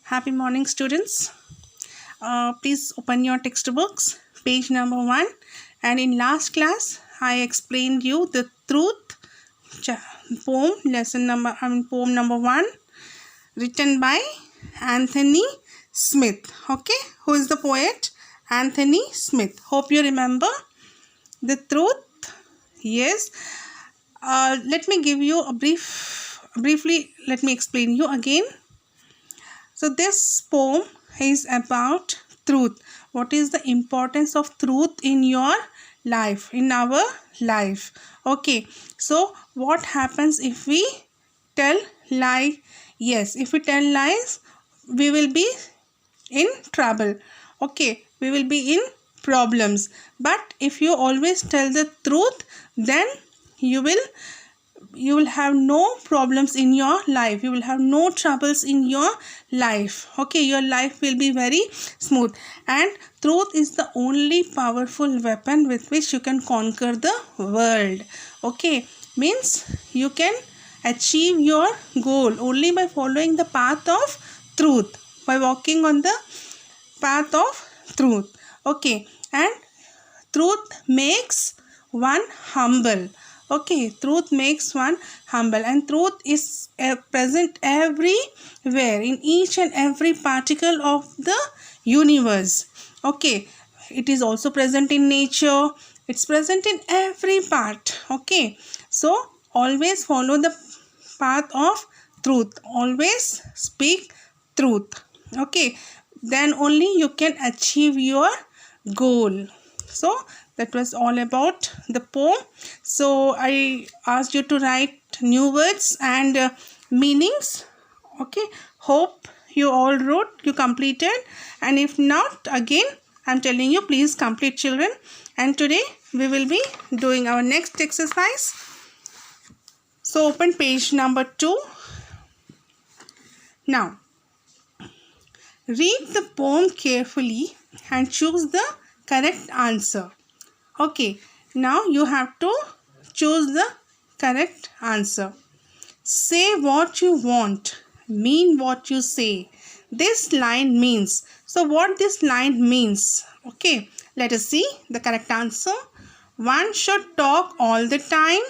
Happy morning, students. Please open your textbooks, page number 1. And in last class, I explained you the truth poem, poem number 1, written by Anthony Smith. Okay, who is the poet? Anthony Smith. Hope you remember the truth. Yes. Let me give you a briefly. Let me explain you again. So this poem is about truth. What is the importance of truth in your life, in our life? Okay. So what happens if we tell lie? Yes, if we tell lies, we will be in trouble. Okay, we will be in problems. But if you always tell the truth, then you will have no problems in your life. You will have no troubles in your life. Okay, your life will be very smooth. And truth is the only powerful weapon with which you can conquer the world. Okay, means you can achieve your goal only by following the path of truth, by walking on the path of truth. Okay, and truth makes one humble. Okay, truth makes one humble, and truth is present everywhere, in each and every particle of the universe. Okay, it is also present in nature. It's present in every part. Okay, so always follow the path of truth. Always speak truth. Okay, then only you can achieve your goal. So that was all about the poem. So I asked you to write new words and meanings. Okay, hope you all wrote, you completed, and if not, again I'm telling you, please complete, children. And today we will be doing our next exercise. So open page number 2. Now read the poem carefully and choose the correct answer. Okay, now you have to choose the correct answer. Say what you want, mean what you say. This line means. So what this line means? Okay, let us see the correct answer. One should talk all the time.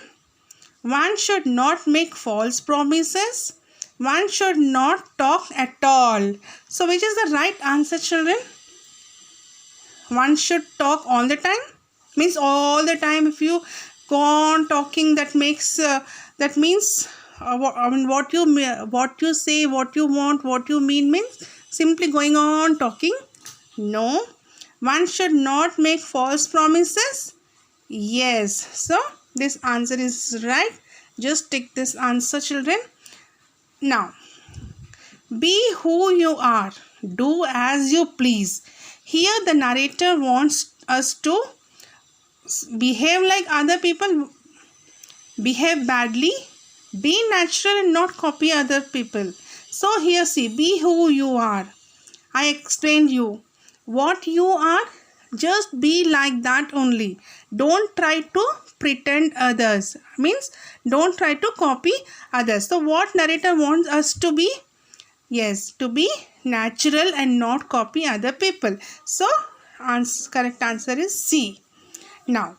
One should not make false promises. One should not talk at all. So which is the right answer, children? One should talk all the time. Means all the time. If you go on talking, that means what you say, what you want, what you means simply going on talking. No, one should not make false promises. Yes, so this answer is right. Just take this answer, children. Now be who you are, do as you please. Here the narrator wants us to behave like other people, behave badly, be natural and not copy other people. So here see, be who you are. I explained you what you are, just be like that only. Don't try to pretend others. Means don't try to copy others. So what narrator wants us to be? Yes, to be natural and not copy other people. So correct answer is C. Now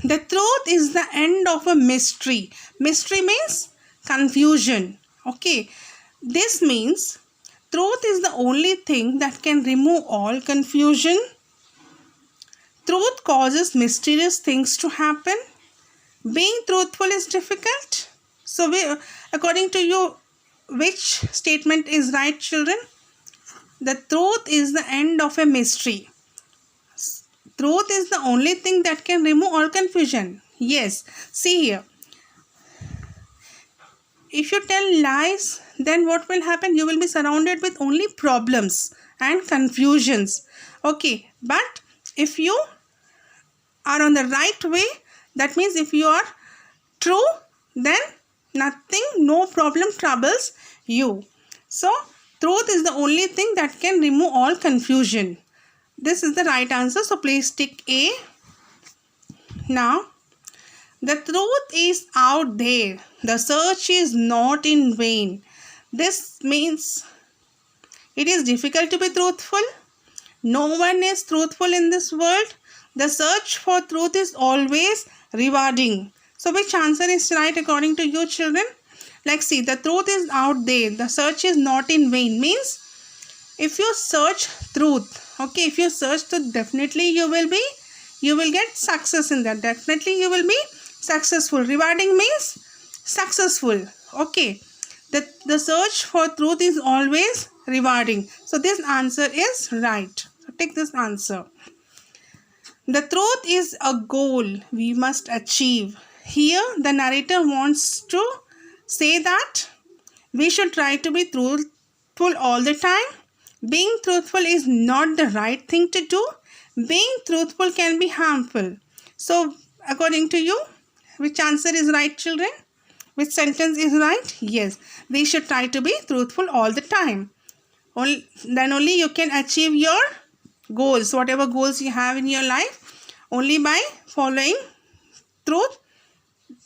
the truth is the end of a mystery. Mystery means confusion. Okay, this means truth is the only thing that can remove all confusion. Truth causes mysterious things to happen. Being truthful is difficult. So according to you, which statement is right, children? The truth is the end of a mystery. Truth is the only thing that can remove all confusion. Yes, see here. If you tell lies, then what will happen? You will be surrounded with only problems and confusions. Okay, but if you are on the right way, that means if you are true, then nothing, no problem troubles you. So truth is the only thing that can remove all confusion. This is the right answer. So please tick A. Now the truth is out there. The search is not in vain. This means it is difficult to be truthful. No one is truthful in this world. The search for truth is always rewarding. So which answer is right according to you, children? Like, see, the truth is out there. The search is not in vain. Means if you search truth, okay, if you search truth, definitely you will get success in that. Definitely you will be successful. Rewarding means successful. Okay. The search for truth is always rewarding. So this answer is right. So take this answer. The truth is a goal we must achieve. Here the narrator wants to say that we should try to be truthful all the time. Being truthful is not the right thing to do. Being truthful can be harmful. So according to you, which answer is right, children? Which sentence is right? Yes, we should try to be truthful all the time. Then only you can achieve your goals, whatever goals you have in your life. Only by following truth,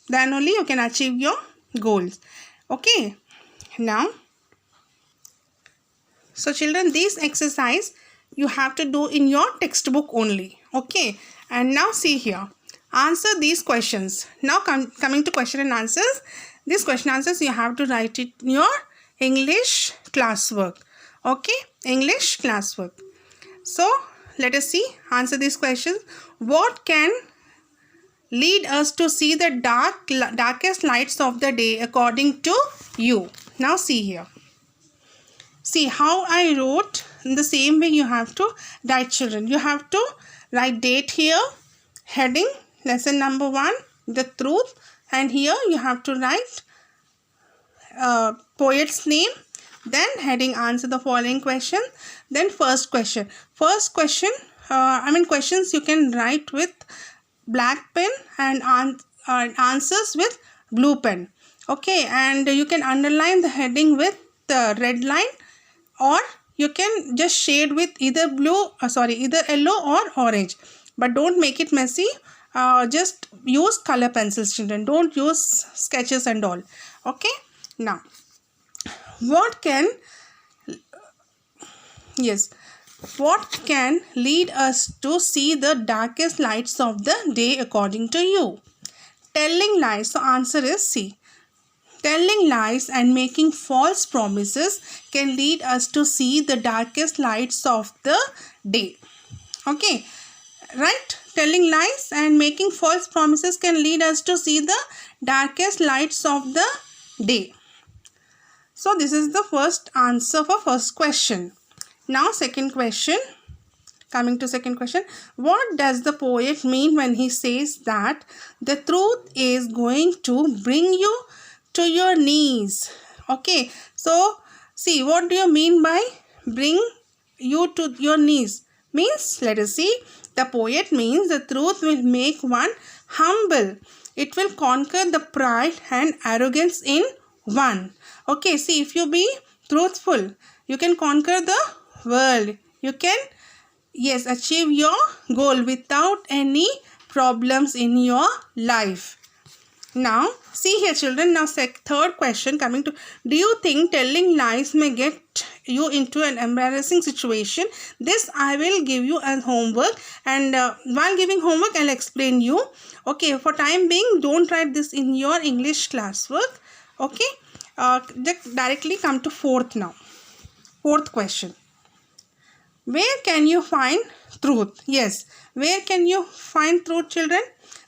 then only you can achieve your goals. Okay, now, so children, this exercise you have to do in your textbook only. Okay, and now see here, answer these questions. Now coming to question and answers. These question answers you have to write it in your English classwork. Okay, English classwork. So let us see, answer these questions. What can lead us to see the darkest lights of the day according to you? Now see here. See how I wrote. In the same way you have to write, children. You have to write date here, heading, lesson number 1, the truth, and here you have to write poet's name, then heading, answer the following question, then first question. First question, questions you can write with black pen and answers with blue pen. Okay, and you can underline the heading with the red line, or you can just shade with either either yellow or orange, but don't make it messy. Just use color pencils, children. Don't use sketches and all. Okay, now what can lead us to see the darkest lights of the day according to you? Telling lies. So answer is C. Telling lies and making false promises can lead us to see the darkest lights of the day. Okay, right? Telling lies and making false promises can lead us to see the darkest lights of the day. So this is the first answer for first question. Now second question. Coming to second question. What does the poet mean when he says that the truth is going to bring you to your knees? Okay, so see, what do you mean by bring you to your knees? Means, let us see. The poet means the truth will make one humble. It will conquer the pride and arrogance in one. Okay, see, if you be truthful, you can conquer the world. You can, yes, achieve your goal without any problems in your life. Now, see here, children. Now, third question coming to, do you think telling lies may get you into an embarrassing situation? This I will give you as homework, and while giving homework, I'll explain you. Okay, for time being, don't write this in your English classwork. Okay, just directly come to fourth now. Fourth question. Where can you find truth? Yes, where can you find truth, children?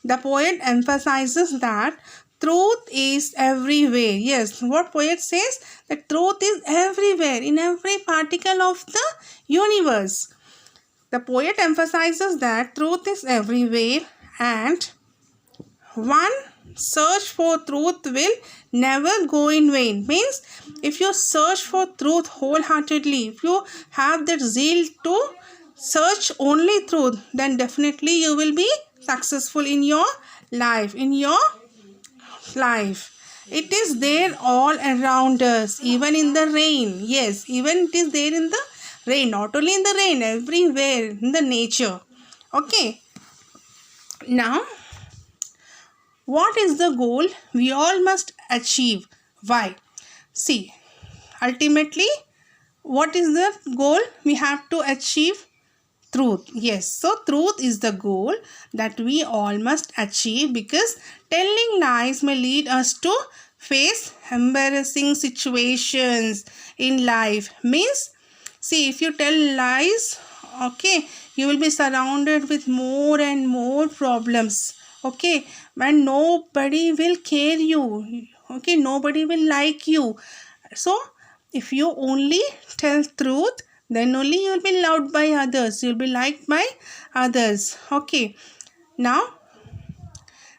The poet emphasizes that truth is everywhere. Yes, what poet says? That truth is everywhere, in every particle of the universe. The poet emphasizes that truth is everywhere, and one search for truth will never go in vain. Means, if you search for truth wholeheartedly, if you have that zeal to search only truth, then definitely you will be successful in your life. It is there all around us, even in the rain. Yes, even it is there in the rain. Not only in the rain, everywhere in the nature. Okay, now what is the goal we all must achieve? Why? See, ultimately, what is the goal? We have to achieve truth. Yes, so truth is the goal that we all must achieve, because telling lies may lead us to face embarrassing situations in life. Means, see, if you tell lies, okay, you will be surrounded with more and more problems, okay, and nobody will care you, okay, nobody will like you. So if you only tell truth, then only you will be loved by others, you will be liked by others. Okay, now,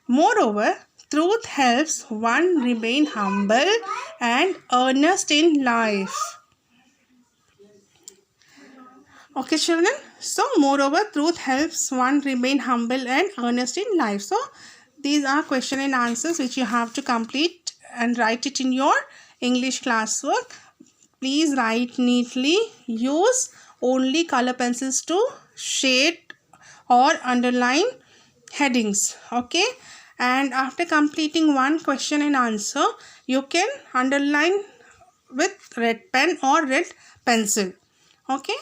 moreover, truth helps one remain humble and earnest in life. Okay, children. So, moreover, truth helps one remain humble and earnest in life. So, these are question and answers which you have to complete and write it in your English classwork. Please write neatly. Use only color pencils to shade or underline headings. Okay. And after completing one question and answer, you can underline with red pen or red pencil. Okay.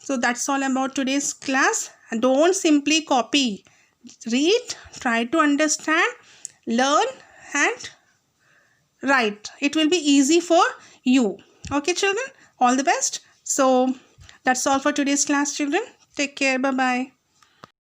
So that's all about today's class. Don't simply copy. Read, try to understand, learn and write. It will be easy for you. Okay, children? All the best. So that's all for today's class, children. Take care. Bye-bye.